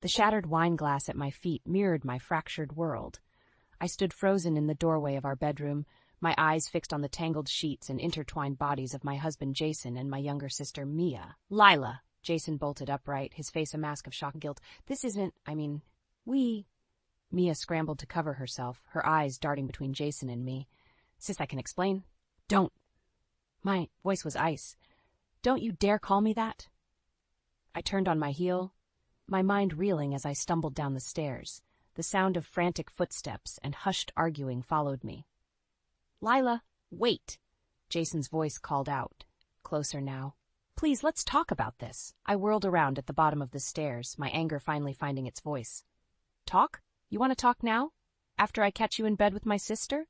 The shattered wine glass at my feet mirrored my fractured world. I stood frozen in the doorway of our bedroom, my eyes fixed on the tangled sheets and intertwined bodies of my husband Jason and my younger sister Mia. "Lila!" Jason bolted upright, his face a mask of shock and guilt. "This isn't, we—" Mia scrambled to cover herself, her eyes darting between Jason and me. "Sis, I can explain." "Don't." My voice was ice. "Don't you dare call me that." I turned on my heel, my mind reeling as I stumbled down the stairs. The sound of frantic footsteps and hushed arguing followed me. "Lila, wait!" Jason's voice called out, closer now. "Please, let's talk about this." I whirled around at the bottom of the stairs, my anger finally finding its voice. "Talk? You want to talk now? After I catch you in bed with my sister?"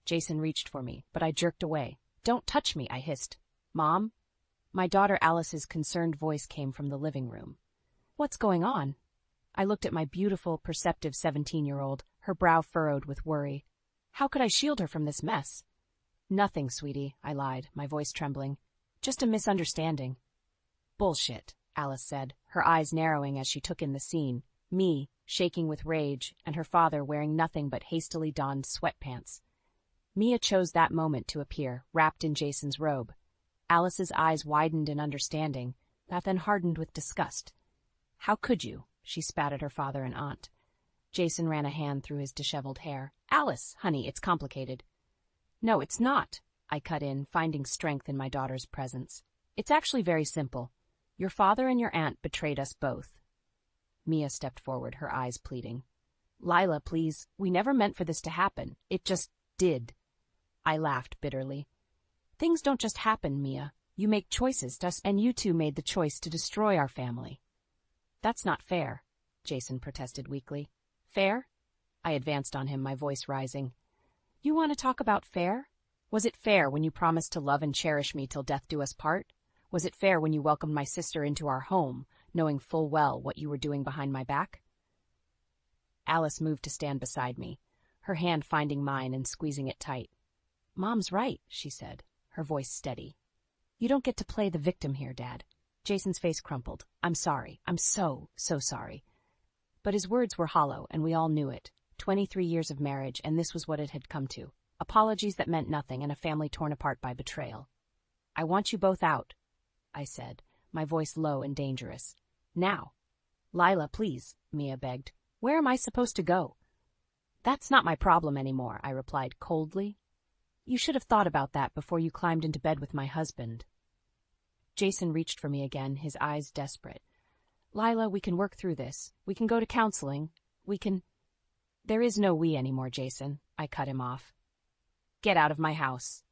Jason reached for me, but I jerked away. "Don't touch me," I hissed. "Mom?" My daughter Alice's concerned voice came from the living room. "What's going on?" I looked at my beautiful, perceptive 17-year-old, her brow furrowed with worry. How could I shield her from this mess? "Nothing, sweetie," I lied, my voice trembling. "Just a misunderstanding." "Bullshit," Alice said, her eyes narrowing as she took in the scene, me, shaking with rage, and her father wearing nothing but hastily donned sweatpants. Mia chose that moment to appear, wrapped in Jason's robe. Alice's eyes widened in understanding, that then hardened with disgust. "How could you?" She spat at her father and aunt. Jason ran a hand through his disheveled hair. "Alice, honey, it's complicated." "No, it's not," I cut in, finding strength in my daughter's presence. "It's actually very simple. Your father and your aunt betrayed us both." Mia stepped forward, her eyes pleading. "Lila, please, we never meant for this to happen. It just did." I laughed bitterly. "Things don't just happen, Mia. You make choices, and you two made the choice to destroy our family." "That's not fair," Jason protested weakly. "Fair?" I advanced on him, my voice rising. "You want to talk about fair? Was it fair when you promised to love and cherish me till death do us part? Was it fair when you welcomed my sister into our home, knowing full well what you were doing behind my back?" Alice moved to stand beside me, her hand finding mine and squeezing it tight. "Mom's right," she said, her voice steady. "You don't get to play the victim here, Dad." Jason's face crumpled. "I'm sorry. I'm so sorry." But his words were hollow, and we all knew it. 23 years of marriage, and this was what it had come to. Apologies that meant nothing, and a family torn apart by betrayal. "I want you both out," I said, my voice low and dangerous. "Now." "Lila, please," Mia begged. "Where am I supposed to go?" "That's not my problem anymore," I replied coldly. "You should have thought about that before you climbed into bed with my husband." Jason reached for me again, his eyes desperate. "Lila, we can work through this. We can go to counseling. We can—" "There is no we anymore, Jason," I cut him off. "Get out of my house."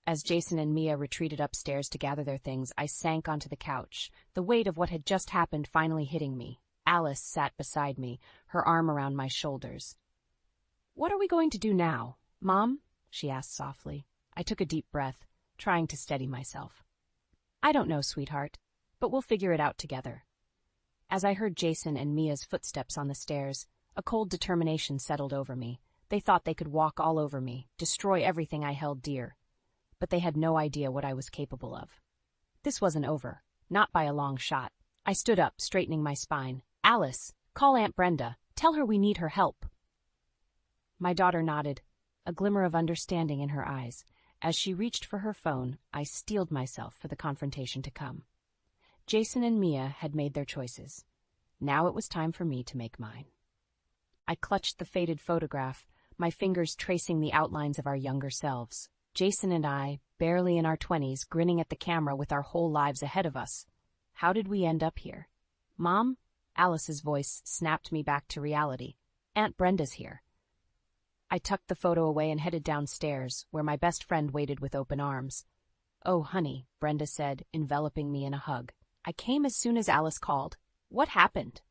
As Jason and Mia retreated upstairs to gather their things, I sank onto the couch, the weight of what had just happened finally hitting me. Alice sat beside me, her arm around my shoulders. "What are we going to do now, Mom?" she asked softly. I took a deep breath, trying to steady myself. "I don't know, sweetheart, but we'll figure it out together." As I heard Jason and Mia's footsteps on the stairs, a cold determination settled over me. They thought they could walk all over me, destroy everything I held dear. But they had no idea what I was capable of. This wasn't over, not by a long shot. I stood up, straightening my spine. "Alice, call Aunt Brenda. Tell her we need her help." My daughter nodded, a glimmer of understanding in her eyes. As she reached for her phone, I steeled myself for the confrontation to come. Jason and Mia had made their choices. Now it was time for me to make mine. I clutched the faded photograph, my fingers tracing the outlines of our younger selves. Jason and I, barely in our 20s, grinning at the camera with our whole lives ahead of us. How did we end up here? "Mom?" Alice's voice snapped me back to reality. "Aunt Brenda's here." I tucked the photo away and headed downstairs, where my best friend waited with open arms. "Oh, honey," Brenda said, enveloping me in a hug. "I came as soon as Alice called. What happened?"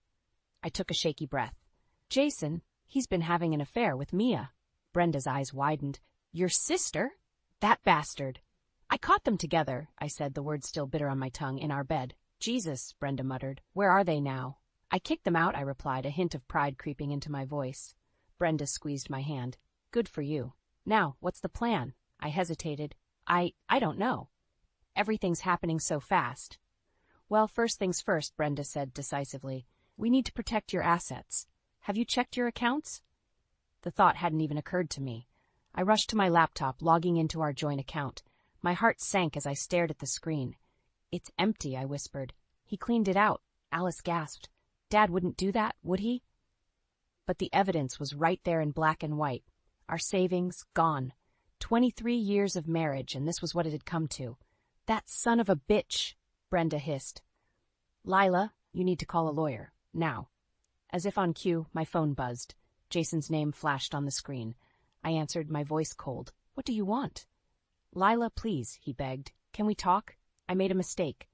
I took a shaky breath. "Jason, he's been having an affair with Mia." Brenda's eyes widened. "Your sister? That bastard." "I caught them together," I said, the words still bitter on my tongue, "in our bed." "Jesus," Brenda muttered. "Where are they now?" "I kicked them out," I replied, a hint of pride creeping into my voice. Brenda squeezed my hand. "Good for you. Now, what's the plan?" I hesitated. I don't know. Everything's happening so fast. Well, first things first, Brenda said decisively. We need to protect your assets. Have you checked your accounts? The thought hadn't even occurred to me. I rushed to my laptop, logging into our joint account. My heart sank as I stared at the screen. It's empty, I whispered. He cleaned it out, Alice gasped. Dad wouldn't do that, would he? But the evidence was right there in black and white. Our savings, gone. 23 years of marriage, and this was what it had come to. That son of a bitch, Brenda hissed. Lila, you need to call a lawyer, now. As if on cue, my phone buzzed. Jason's name flashed on the screen. I answered, my voice cold. What do you want? Lila, please, he begged. Can we talk? I made a mistake.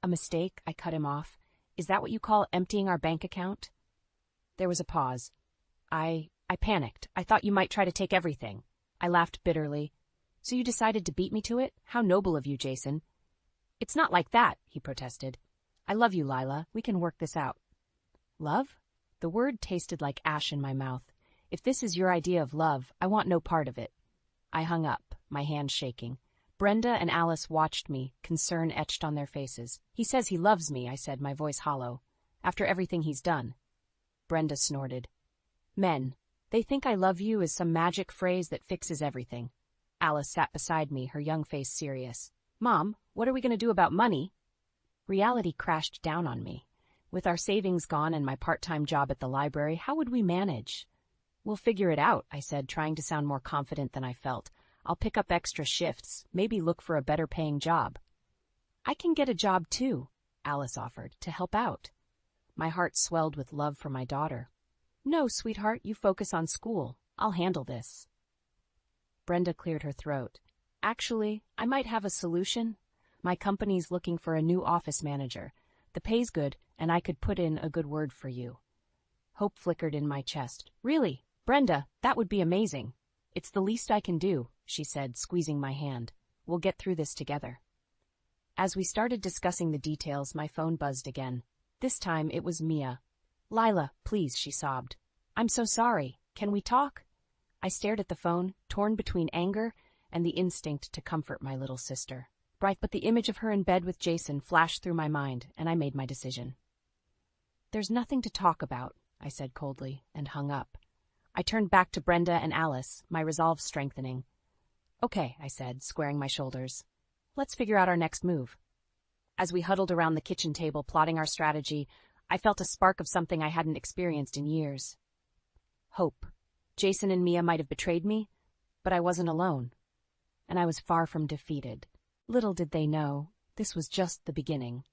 A mistake? I cut him off. Is that what you call emptying our bank account? There was a pause. I panicked. I thought you might try to take everything. I laughed bitterly. So you decided to beat me to it? How noble of you, Jason. It's not like that, he protested. I love you, Lila. We can work this out. Love? The word tasted like ash in my mouth. If this is your idea of love, I want no part of it. I hung up, my hand shaking. Brenda and Alice watched me, concern etched on their faces. He says he loves me, I said, my voice hollow. After everything he's done. Brenda snorted. Men. They think I love you is some magic phrase that fixes everything. Alice sat beside me, her young face serious. Mom, what are we going to do about money? Reality crashed down on me. With our savings gone and my part-time job at the library, how would we manage? We'll figure it out, I said, trying to sound more confident than I felt. I'll pick up extra shifts, maybe look for a better-paying job. I can get a job too, Alice offered, to help out. My heart swelled with love for my daughter. No, sweetheart, you focus on school. I'll handle this. Brenda cleared her throat. Actually, I might have a solution. My company's looking for a new office manager. The pay's good, and I could put in a good word for you. Hope flickered in my chest. Really? Brenda, that would be amazing. It's the least I can do, she said, squeezing my hand. We'll get through this together. As we started discussing the details, my phone buzzed again. This time it was Mia. Lila, please, she sobbed. I'm so sorry. Can we talk? I stared at the phone, torn between anger and the instinct to comfort my little sister. But the image of her in bed with Jason flashed through my mind, and I made my decision. There's nothing to talk about, I said coldly, and hung up. I turned back to Brenda and Alice, my resolve strengthening. Okay, I said, squaring my shoulders. Let's figure out our next move. As we huddled around the kitchen table plotting our strategy, I felt a spark of something I hadn't experienced in years. Hope. Jason and Mia might have betrayed me, but I wasn't alone. And I was far from defeated. Little did they know, this was just the beginning.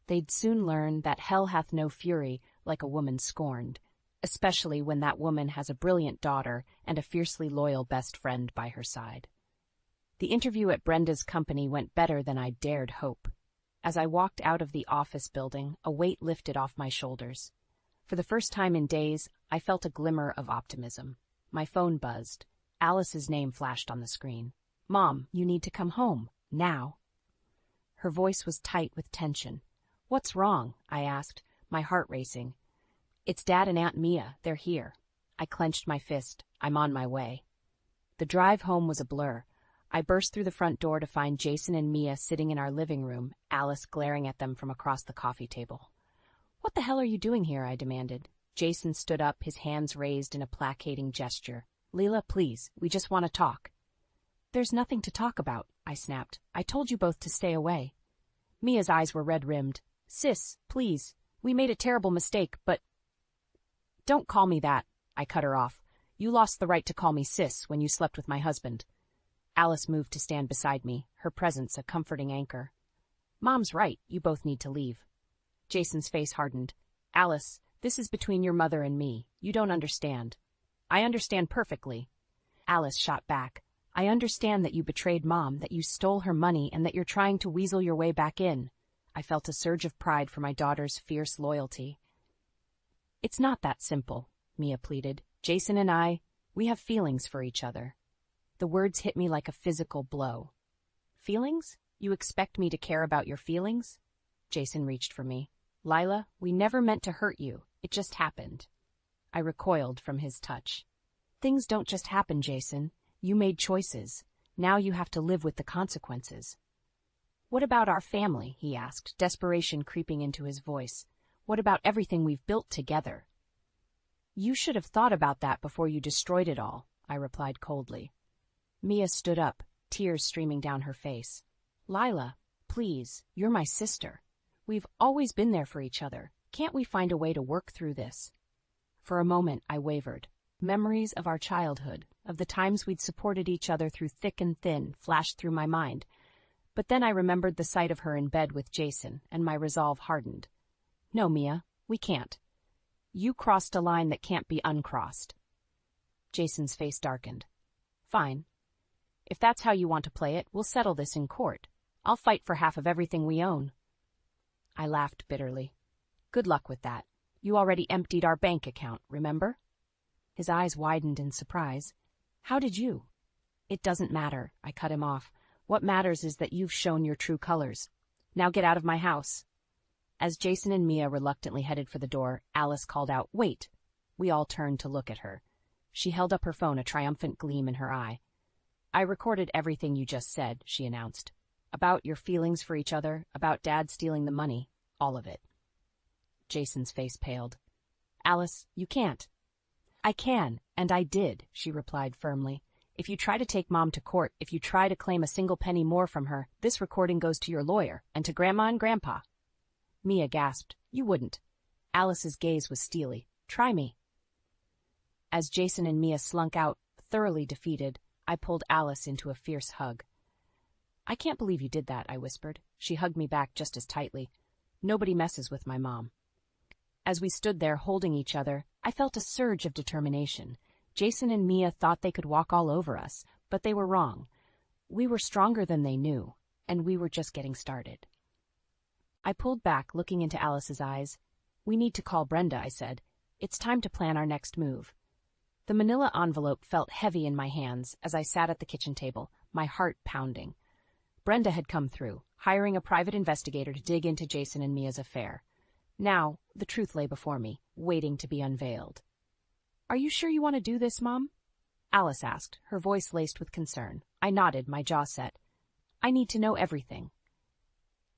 They'd soon learn that hell hath no fury like a woman scorned, especially when that woman has a brilliant daughter and a fiercely loyal best friend by her side. The interview at Brenda's company went better than I dared hope. As I walked out of the office building, a weight lifted off my shoulders. For the first time in days, I felt a glimmer of optimism. My phone buzzed. Alice's name flashed on the screen. Mom, you need to come home. Now. Her voice was tight with tension. What's wrong? I asked, my heart racing. It's Dad and Aunt Mia. They're here. I clenched my fist. I'm on my way. The drive home was a blur. I burst through the front door to find Jason and Mia sitting in our living room, Alice glaring at them from across the coffee table. What the hell are you doing here? I demanded. Jason stood up, his hands raised in a placating gesture. Leela, please, we just want to talk. There's nothing to talk about, I snapped. I told you both to stay away. Mia's eyes were red-rimmed. Sis, please, we made a terrible mistake, but... Don't call me that, I cut her off. You lost the right to call me sis when you slept with my husband. Alice moved to stand beside me, her presence a comforting anchor. Mom's right, you both need to leave. Jason's face hardened. Alice, this is between your mother and me. You don't understand. I understand perfectly. Alice shot back. I understand that you betrayed Mom, that you stole her money, and that you're trying to weasel your way back in. I felt a surge of pride for my daughter's fierce loyalty. It's not that simple, Mia pleaded. Jason and I, we have feelings for each other. The words hit me like a physical blow. Feelings? You expect me to care about your feelings? Jason reached for me. Lila, we never meant to hurt you. It just happened. I recoiled from his touch. Things don't just happen, Jason. You made choices. Now you have to live with the consequences. What about our family? He asked, desperation creeping into his voice. What about everything we've built together? You should have thought about that before you destroyed it all, I replied coldly. Mia stood up, tears streaming down her face. Lila, please, you're my sister. We've always been there for each other. Can't we find a way to work through this? For a moment, I wavered. Memories of our childhood, of the times we'd supported each other through thick and thin, flashed through my mind. But then I remembered the sight of her in bed with Jason, and my resolve hardened. No, Mia, we can't. You crossed a line that can't be uncrossed. Jason's face darkened. Fine. If that's how you want to play it, we'll settle this in court. I'll fight for half of everything we own. I laughed bitterly. Good luck with that. You already emptied our bank account, remember? His eyes widened in surprise. How did you? It doesn't matter, I cut him off. What matters is that you've shown your true colors. Now get out of my house. As Jason and Mia reluctantly headed for the door, Alice called out, Wait! We all turned to look at her. She held up her phone, a triumphant gleam in her eye. I recorded everything you just said, she announced. About your feelings for each other, about Dad stealing the money, all of it. Jason's face paled. Alice, you can't. I can, and I did, she replied firmly. If you try to take Mom to court, if you try to claim a single penny more from her, this recording goes to your lawyer, and to Grandma and Grandpa. Mia gasped. You wouldn't. Alice's gaze was steely. Try me. As Jason and Mia slunk out, thoroughly defeated, I pulled Alice into a fierce hug. I can't believe you did that, I whispered. She hugged me back just as tightly. Nobody messes with my mom. As we stood there holding each other, I felt a surge of determination. Jason and Mia thought they could walk all over us, but they were wrong. We were stronger than they knew, and we were just getting started. I pulled back, looking into Alice's eyes. We need to call Brenda, I said. It's time to plan our next move. The manila envelope felt heavy in my hands as I sat at the kitchen table, my heart pounding. Brenda had come through, hiring a private investigator to dig into Jason and Mia's affair. Now, the truth lay before me, waiting to be unveiled. Are you sure you want to do this, Mom? Alice asked, her voice laced with concern. I nodded, my jaw set. I need to know everything.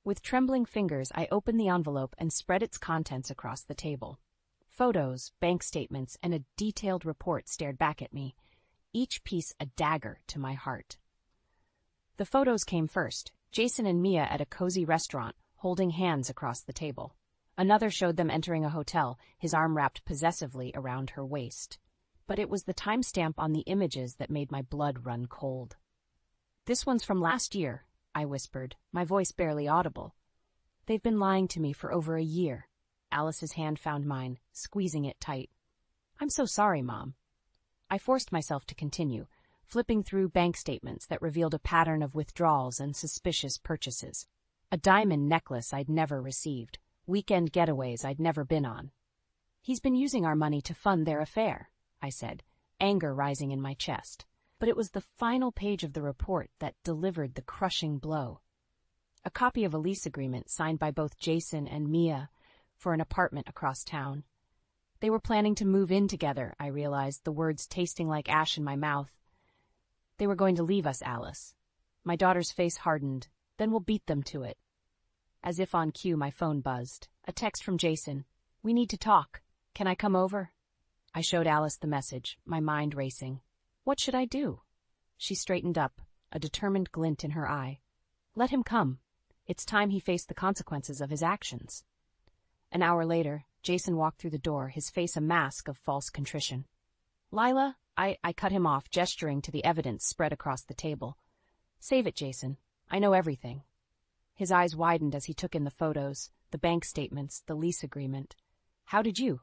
With trembling fingers, I opened the envelope and spread its contents across the table. Photos, bank statements, and a detailed report stared back at me, each piece a dagger to my heart. The photos came first, Jason and Mia at a cozy restaurant, holding hands across the table. Another showed them entering a hotel, his arm wrapped possessively around her waist. But it was the timestamp on the images that made my blood run cold. This one's from last year, I whispered, my voice barely audible. They've been lying to me for over a year. Alice's hand found mine, squeezing it tight. I'm so sorry, Mom. I forced myself to continue, flipping through bank statements that revealed a pattern of withdrawals and suspicious purchases. A diamond necklace I'd never received. Weekend getaways I'd never been on. He's been using our money to fund their affair, I said, anger rising in my chest. But it was the final page of the report that delivered the crushing blow. A copy of a lease agreement signed by both Jason and Mia for an apartment across town. They were planning to move in together, I realized, the words tasting like ash in my mouth. They were going to leave us, Alice. My daughter's face hardened. Then we'll beat them to it. As if on cue, my phone buzzed. A text from Jason. We need to talk. Can I come over? I showed Alice the message, my mind racing. What should I do? She straightened up, a determined glint in her eye. Let him come. It's time he faced the consequences of his actions. An hour later, Jason walked through the door, his face a mask of false contrition. Lila, I cut him off, gesturing to the evidence spread across the table. Save it, Jason. I know everything. His eyes widened as he took in the photos, the bank statements, the lease agreement. How did you?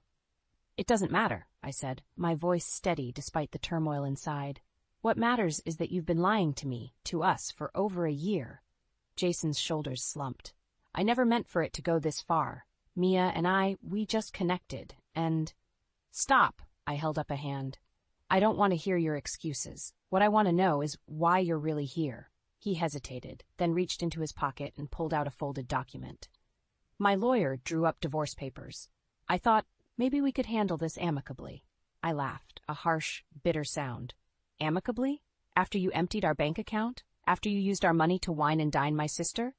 It doesn't matter, I said, my voice steady despite the turmoil inside. What matters is that you've been lying to me, to us, for over a year. Jason's shoulders slumped. I never meant for it to go this far. Mia and we just connected, and... Stop, I held up a hand. I don't want to hear your excuses. What I want to know is why you're really here. He hesitated, then reached into his pocket and pulled out a folded document. My lawyer drew up divorce papers. I thought, maybe we could handle this amicably. I laughed, a harsh, bitter sound. Amicably? After you emptied our bank account? After you used our money to wine and dine my sister?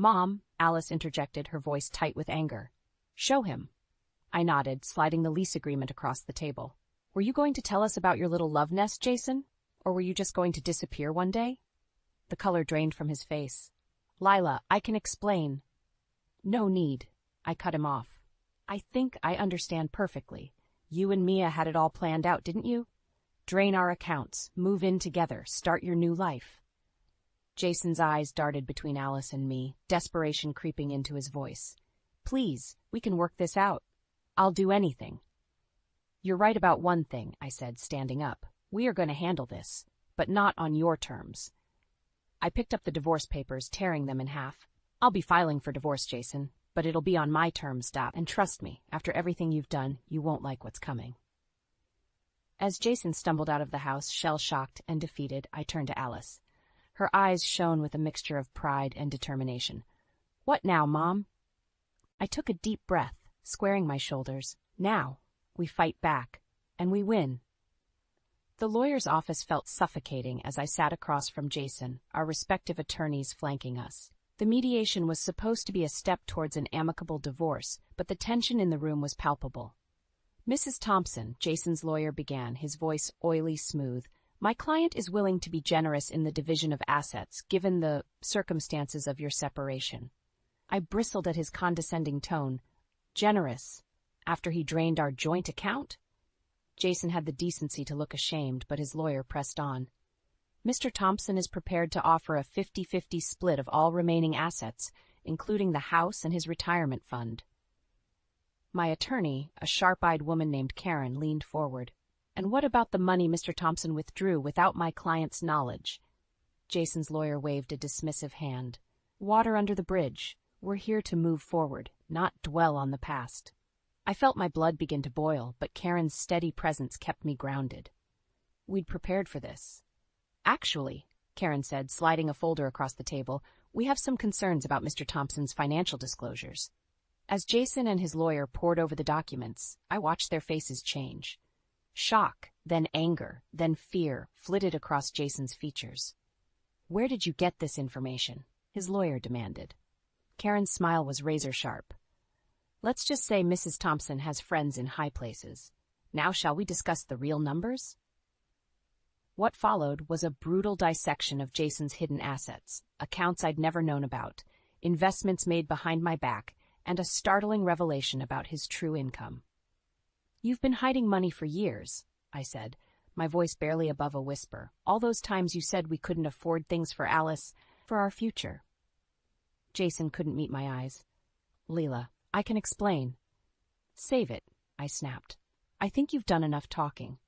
Mom, Alice interjected, her voice tight with anger. Show him. I nodded, sliding the lease agreement across the table. Were you going to tell us about your little love nest, Jason? Or were you just going to disappear one day? The color drained from his face. Lila, I can explain. No need. I cut him off. I think I understand perfectly. You and Mia had it all planned out, didn't you? Drain our accounts, move in together, start your new life. Jason's eyes darted between Alice and me, desperation creeping into his voice. Please, we can work this out. I'll do anything. You're right about one thing, I said, standing up. We are going to handle this, but not on your terms. I picked up the divorce papers, tearing them in half. I'll be filing for divorce, Jason, but it'll be on my terms, Stop. And trust me, after everything you've done, you won't like what's coming. As Jason stumbled out of the house, shell-shocked and defeated, I turned to Alice. Her eyes shone with a mixture of pride and determination. What now, Mom? I took a deep breath, squaring my shoulders. Now, we fight back, and we win. The lawyer's office felt suffocating as I sat across from Jason, our respective attorneys flanking us. The mediation was supposed to be a step towards an amicable divorce, but the tension in the room was palpable. Mrs. Thompson, Jason's lawyer began, his voice oily smooth. My client is willing to be generous in the division of assets, given the circumstances of your separation. I bristled at his condescending tone. Generous? After he drained our joint account? Jason had the decency to look ashamed, but his lawyer pressed on. Mr. Thompson is prepared to offer a 50-50 split of all remaining assets, including the house and his retirement fund. My attorney, a sharp-eyed woman named Karen, leaned forward. And what about the money Mr. Thompson withdrew without my client's knowledge? Jason's lawyer waved a dismissive hand. Water under the bridge. We're here to move forward, not dwell on the past. I felt my blood begin to boil, but Karen's steady presence kept me grounded. We'd prepared for this. Actually, Karen said, sliding a folder across the table, we have some concerns about Mr. Thompson's financial disclosures. As Jason and his lawyer pored over the documents, I watched their faces change. Shock, then anger, then fear flitted across Jason's features. Where did you get this information? His lawyer demanded. Karen's smile was razor-sharp. Let's just say Mrs. Thompson has friends in high places. Now shall we discuss the real numbers? What followed was a brutal dissection of Jason's hidden assets, accounts I'd never known about, investments made behind my back, and a startling revelation about his true income. You've been hiding money for years, I said, my voice barely above a whisper. All those times you said we couldn't afford things for Alice, for our future. Jason couldn't meet my eyes. Leela, I can explain. Save it, I snapped. I think you've done enough talking.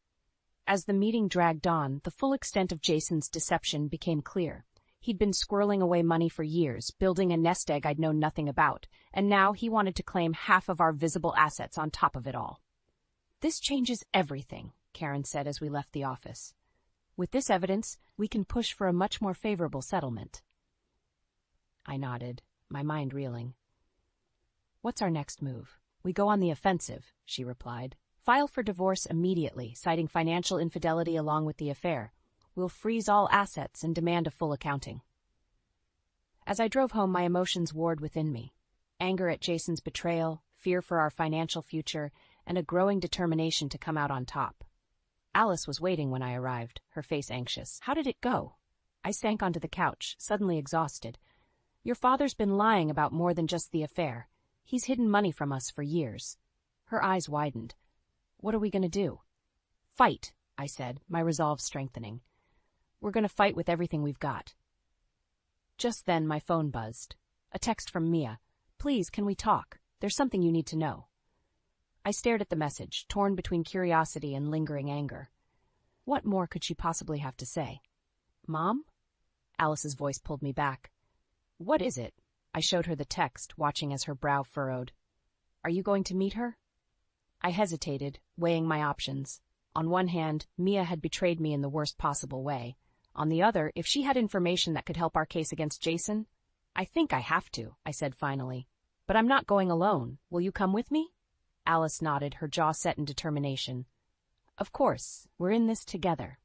As the meeting dragged on, the full extent of Jason's deception became clear. He'd been squirreling away money for years, building a nest egg I'd known nothing about, and now he wanted to claim half of our visible assets on top of it all. This changes everything, Karen said as we left the office. With this evidence, we can push for a much more favorable settlement. I nodded, my mind reeling. What's our next move? We go on the offensive, she replied. File for divorce immediately, citing financial infidelity along with the affair. We'll freeze all assets and demand a full accounting. As I drove home, my emotions warred within me. Anger at Jason's betrayal, fear for our financial future, and a growing determination to come out on top. Alice was waiting when I arrived, her face anxious. How did it go? I sank onto the couch, suddenly exhausted. Your father's been lying about more than just the affair. He's hidden money from us for years. Her eyes widened. What are we going to do? Fight, I said, my resolve strengthening. We're going to fight with everything we've got. Just then, my phone buzzed. A text from Mia. Please, can we talk? There's something you need to know. I stared at the message, torn between curiosity and lingering anger. What more could she possibly have to say? Mom? Alice's voice pulled me back. What is it? I showed her the text, watching as her brow furrowed. Are you going to meet her? I hesitated, weighing my options. On one hand, Mia had betrayed me in the worst possible way. On the other, if she had information that could help our case against Jason, I think I have to, I said finally. But I'm not going alone. Will you come with me? Alice nodded, her jaw set in determination. Of course, we're in this together.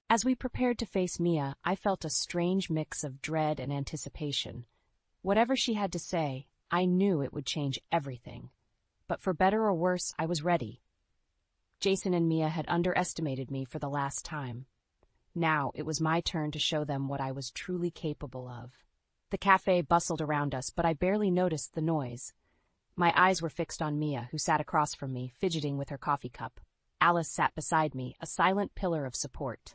As we prepared to face Mia, I felt a strange mix of dread and anticipation. Whatever she had to say, I knew it would change everything. But for better or worse, I was ready. Jason and Mia had underestimated me for the last time. Now it was my turn to show them what I was truly capable of. The cafe bustled around us, but I barely noticed the noise. My eyes were fixed on Mia, who sat across from me, fidgeting with her coffee cup. Alice sat beside me, a silent pillar of support.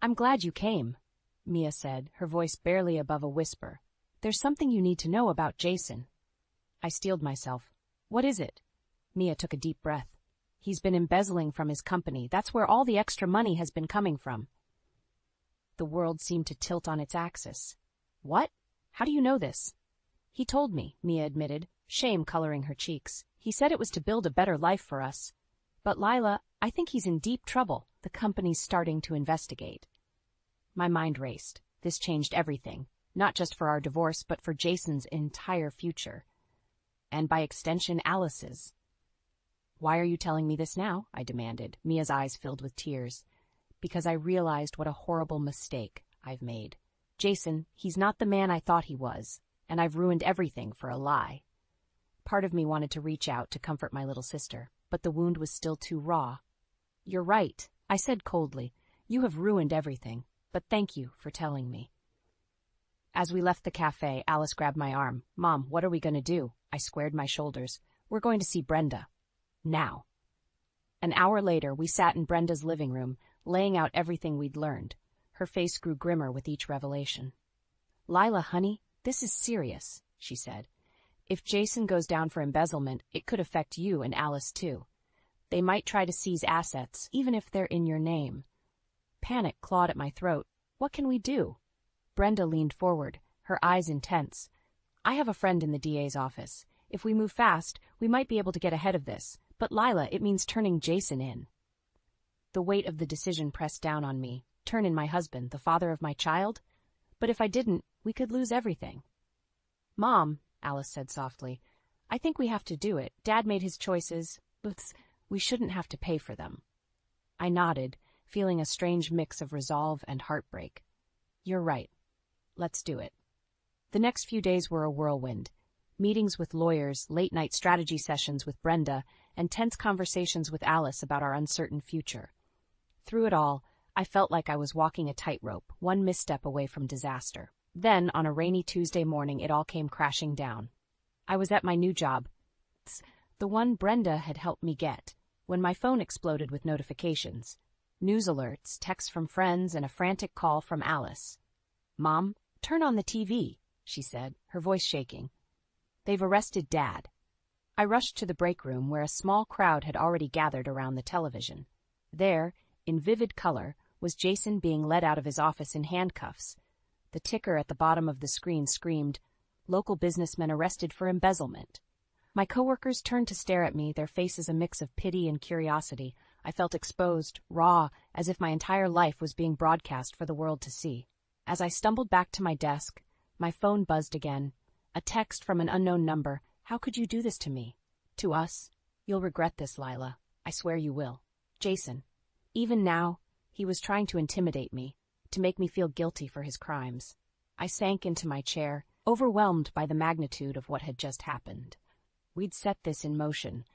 "I'm glad you came," Mia said, her voice barely above a whisper. "There's something you need to know about Jason." I steeled myself. "What is it?" Mia took a deep breath. "He's been embezzling from his company. That's where all the extra money has been coming from." The world seemed to tilt on its axis. "What? How do you know this?" "He told me," Mia admitted, shame coloring her cheeks. "He said it was to build a better life for us. But Lila, I think he's in deep trouble. The company's starting to investigate." My mind raced. This changed everything, not just for our divorce, but for Jason's entire future. And by extension, Alice's. "Why are you telling me this now?" I demanded, Mia's eyes filled with tears. "Because I realized what a horrible mistake I've made. Jason, he's not the man I thought he was, and I've ruined everything for a lie." Part of me wanted to reach out to comfort my little sister, but the wound was still too raw. "You're right," I said coldly. "You have ruined everything, but thank you for telling me." As we left the cafe, Alice grabbed my arm. "Mom, what are we going to do?" I squared my shoulders. "We're going to see Brenda. Now." An hour later, we sat in Brenda's living room, laying out everything we'd learned. Her face grew grimmer with each revelation. "Lila, honey, this is serious," she said. "If Jason goes down for embezzlement, it could affect you and Alice too. They might try to seize assets, even if they're in your name." Panic clawed at my throat. "What can we do?" Brenda leaned forward, her eyes intense. "I have a friend in the DA's office. If we move fast, we might be able to get ahead of this. But Lila, it means turning Jason in." The weight of the decision pressed down on me. Turn in my husband, the father of my child? But if I didn't, we could lose everything. "Mom," Alice said softly, "I think we have to do it. Dad made his choices. We shouldn't have to pay for them." I nodded, feeling a strange mix of resolve and heartbreak. "You're right. Let's do it." The next few days were a whirlwind. Meetings with lawyers, late-night strategy sessions with Brenda, and tense conversations with Alice about our uncertain future. Through it all, I felt like I was walking a tightrope, one misstep away from disaster. Then, on a rainy Tuesday morning, it all came crashing down. I was at my new job, the one Brenda had helped me get, when my phone exploded with notifications. News alerts, texts from friends, and a frantic call from Alice. "Mom, turn on the TV," she said, her voice shaking. "They've arrested Dad." I rushed to the break room where a small crowd had already gathered around the television. There, in vivid color, was Jason being led out of his office in handcuffs. The ticker at the bottom of the screen screamed, "Local businessmen arrested for embezzlement." My coworkers turned to stare at me, their faces a mix of pity and curiosity. I felt exposed, raw, as if my entire life was being broadcast for the world to see. As I stumbled back to my desk, my phone buzzed again. A text from an unknown number. "How could you do this to me?" "To us? You'll regret this, Lila. I swear you will. Jason." Even now, he was trying to intimidate me, to make me feel guilty for his crimes. I sank into my chair, overwhelmed by the magnitude of what had just happened. We'd set this in motion,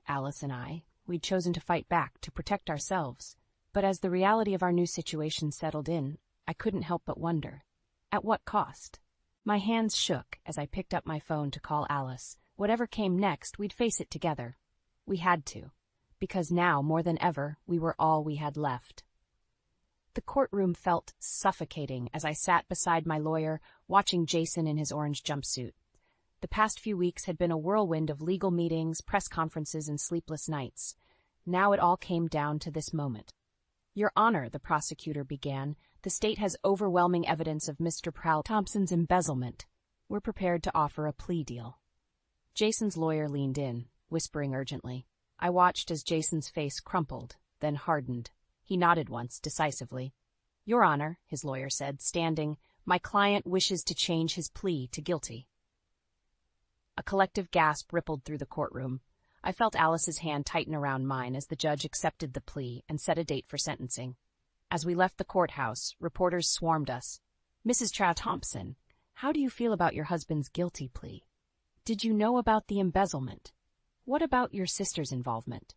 Alice and I. We'd chosen to fight back, to protect ourselves. But as the reality of our new situation settled in, I couldn't help but wonder. At what cost? My hands shook as I picked up my phone to call Alice. Whatever came next, we'd face it together. We had to, because now, more than ever, we were all we had left. The courtroom felt suffocating as I sat beside my lawyer, watching Jason in his orange jumpsuit. The past few weeks had been a whirlwind of legal meetings, press conferences, and sleepless nights. Now it all came down to this moment. "Your Honor," the prosecutor began, "the state has overwhelming evidence of Mr. Prowl Thompson's embezzlement. We're prepared to offer a plea deal." Jason's lawyer leaned in, whispering urgently. I watched as Jason's face crumpled, then hardened. He nodded once, decisively. "Your Honor," his lawyer said, standing, "my client wishes to change his plea to guilty." A collective gasp rippled through the courtroom. I felt Alice's hand tighten around mine as the judge accepted the plea and set a date for sentencing. As we left the courthouse, reporters swarmed us. "Mrs. Thompson, How do you feel about your husband's guilty plea? Did you know about the embezzlement? What about your sister's involvement?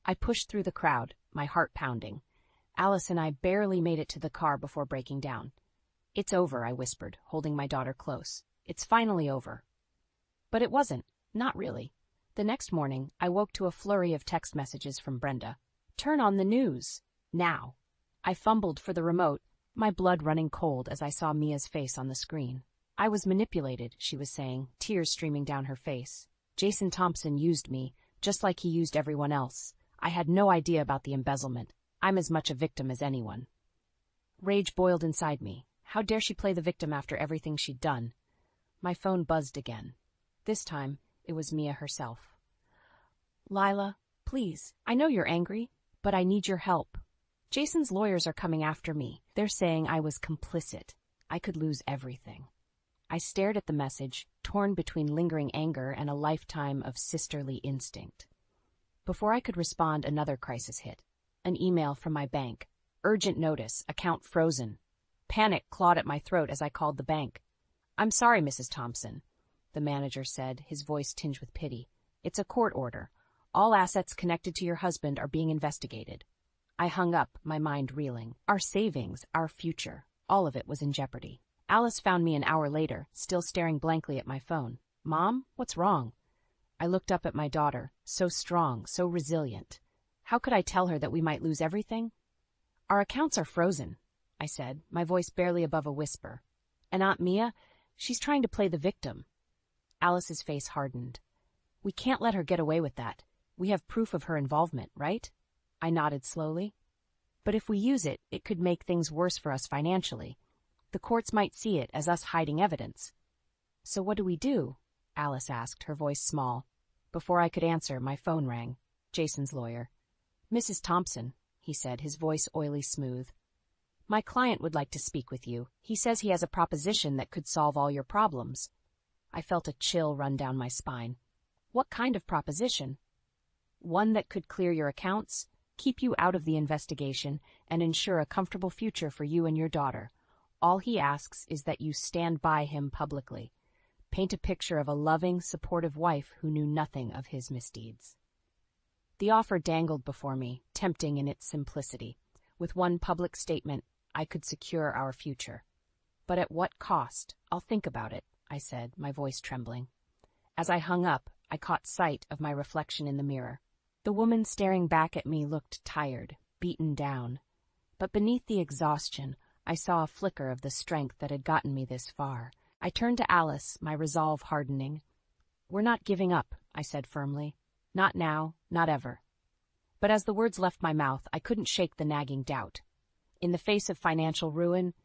I pushed through the crowd, my heart pounding. Alice and I barely made it to the car before breaking down. It's over, I whispered, holding my daughter close. It's finally over. But it wasn't. Not really. The next morning, I woke to a flurry of text messages from Brenda. Turn on the news. Now. I fumbled for the remote, my blood running cold as I saw Mia's face on the screen. I was manipulated, she was saying, tears streaming down her face. Jason Thompson used me, just like he used everyone else. I had no idea about the embezzlement. I'm as much a victim as anyone. Rage boiled inside me. How dare she play the victim after everything she'd done? My phone buzzed again. This time, it was Mia herself. Lila, please, I know you're angry, but I need your help. Jason's lawyers are coming after me. They're saying I was complicit. I could lose everything. I stared at the message, torn between lingering anger and a lifetime of sisterly instinct. Before I could respond, another crisis hit. An email from my bank. Urgent notice, account frozen. Panic clawed at my throat as I called the bank. I'm sorry, Mrs. Thompson, the manager said, his voice tinged with pity. It's a court order. All assets connected to your husband are being investigated. I hung up, my mind reeling. Our savings, our future, all of it was in jeopardy. Alice found me an hour later, still staring blankly at my phone. Mom, what's wrong? I looked up at my daughter, so strong, so resilient. How could I tell her that we might lose everything? Our accounts are frozen, I said, my voice barely above a whisper. And Aunt Mia, she's trying to play the victim. Alice's face hardened. We can't let her get away with that. We have proof of her involvement, right? I nodded slowly. But if we use it, it could make things worse for us financially. The courts might see it as us hiding evidence. So what do we do? Alice asked, her voice small. Before I could answer, my phone rang. Jason's lawyer. Mrs. Thompson, he said, his voice oily smooth. My client would like to speak with you. He says he has a proposition that could solve all your problems. I felt a chill run down my spine. What kind of proposition? One that could clear your accounts, keep you out of the investigation, and ensure a comfortable future for you and your daughter. All he asks is that you stand by him publicly. Paint a picture of a loving, supportive wife who knew nothing of his misdeeds. The offer dangled before me, tempting in its simplicity. With one public statement, I could secure our future. But at what cost? I'll think about it, I said, my voice trembling. As I hung up, I caught sight of my reflection in the mirror. The woman staring back at me looked tired, beaten down. But beneath the exhaustion, I saw a flicker of the strength that had gotten me this far. I turned to Alice, my resolve hardening. We're not giving up, I said firmly. Not now, not ever. But as the words left my mouth, I couldn't shake the nagging doubt. In the face of financial ruin,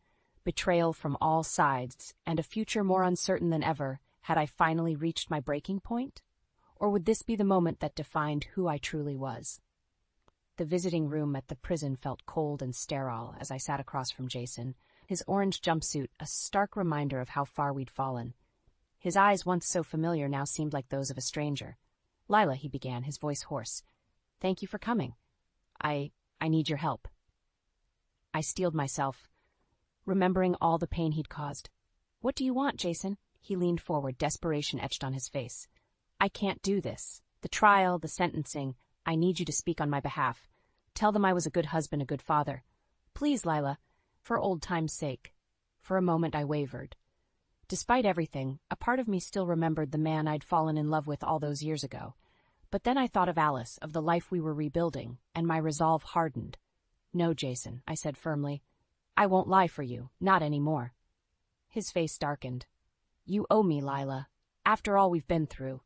betrayal from all sides, and a future more uncertain than ever, had I finally reached my breaking point? Or would this be the moment that defined who I truly was? The visiting room at the prison felt cold and sterile as I sat across from Jason, his orange jumpsuit a stark reminder of how far we'd fallen. His eyes, once so familiar, now seemed like those of a stranger. Lila, he began, his voice hoarse. Thank you for coming. I need your help. I steeled myself, remembering all the pain he'd caused. What do you want, Jason? He leaned forward, desperation etched on his face. I can't do this. The trial, the sentencing. I need you to speak on my behalf. Tell them I was a good husband, a good father. Please, Lila, for old time's sake. For a moment I wavered. Despite everything, a part of me still remembered the man I'd fallen in love with all those years ago. But then I thought of Alice, of the life we were rebuilding, and my resolve hardened. No, Jason, I said firmly. I won't lie for you, not anymore. His face darkened. You owe me, Lila. After all we've been through.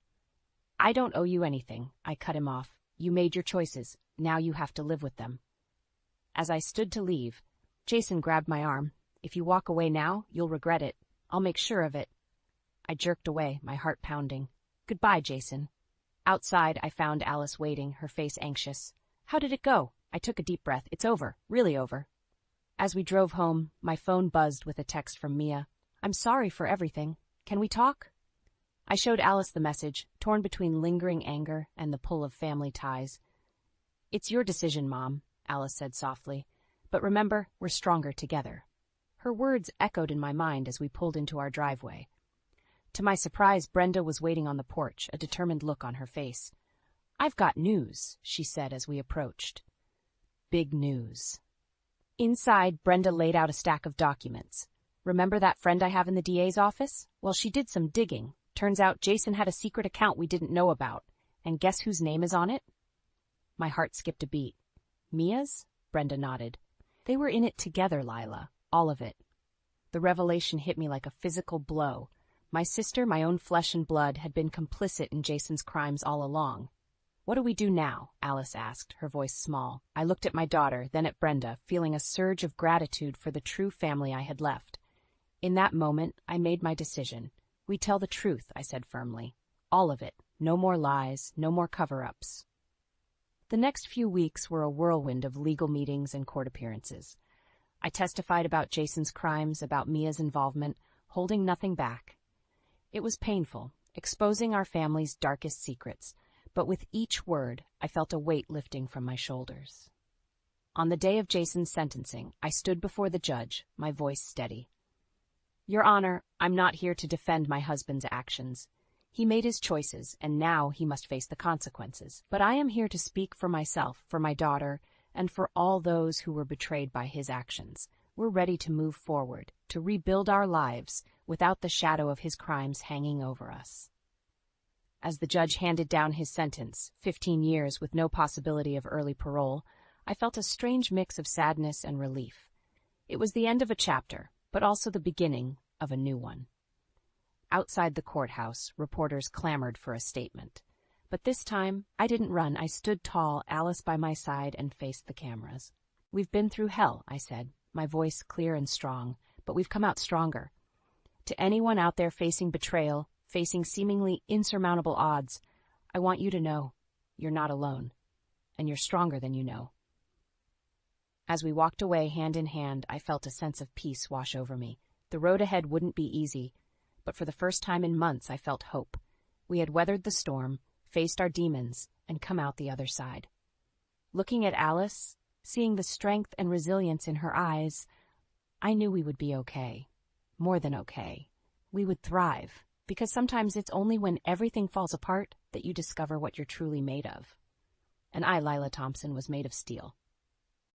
I don't owe you anything, I cut him off. You made your choices. Now you have to live with them. As I stood to leave, Jason grabbed my arm. If you walk away now, you'll regret it. I'll make sure of it. I jerked away, my heart pounding. Goodbye, Jason. Outside, I found Alice waiting, her face anxious. How did it go? I took a deep breath. It's over. Really over. As we drove home, my phone buzzed with a text from Mia. I'm sorry for everything. Can we talk? I showed Alice the message, torn between lingering anger and the pull of family ties. It's your decision, Mom, Alice said softly. But remember, we're stronger together. Her words echoed in my mind as we pulled into our driveway. To my surprise, Brenda was waiting on the porch, a determined look on her face. "I've got news," she said as we approached. Big news. Inside, Brenda laid out a stack of documents. "Remember that friend I have in the DA's office? Well, she did some digging. Turns out Jason had a secret account we didn't know about. And guess whose name is on it?" My heart skipped a beat. "Mia's?" Brenda nodded. "They were in it together, Lila. All of it." The revelation hit me like a physical blow. My sister, my own flesh and blood, had been complicit in Jason's crimes all along. "What do we do now?" Alice asked, her voice small. I looked at my daughter, then at Brenda, feeling a surge of gratitude for the true family I had left. In that moment, I made my decision. "We tell the truth," I said firmly. "All of it. No more lies, no more cover-ups." The next few weeks were a whirlwind of legal meetings and court appearances. I testified about Jason's crimes, about Mia's involvement, holding nothing back. It was painful, exposing our family's darkest secrets, but with each word, I felt a weight lifting from my shoulders. On the day of Jason's sentencing, I stood before the judge, my voice steady. "Your Honor, I'm not here to defend my husband's actions. He made his choices, and now he must face the consequences. But I am here to speak for myself, for my daughter, and for all those who were betrayed by his actions. We're ready to move forward, to rebuild our lives, without the shadow of his crimes hanging over us." As the judge handed down his sentence, 15 years with no possibility of early parole, I felt a strange mix of sadness and relief. It was the end of a chapter, but also the beginning of a new one. Outside the courthouse, reporters clamored for a statement. But this time, I didn't run. I stood tall, Alice by my side, and faced the cameras. "We've been through hell," I said, my voice clear and strong, "but we've come out stronger. To anyone out there facing betrayal, facing seemingly insurmountable odds, I want you to know you're not alone, and you're stronger than you know." As we walked away hand in hand, I felt a sense of peace wash over me. The road ahead wouldn't be easy, but for the first time in months I felt hope. We had weathered the storm, faced our demons, and come out the other side. Looking at Alice, seeing the strength and resilience in her eyes, I knew we would be okay. More than okay. We would thrive, because sometimes it's only when everything falls apart that you discover what you're truly made of. And I, Lila Thompson, was made of steel.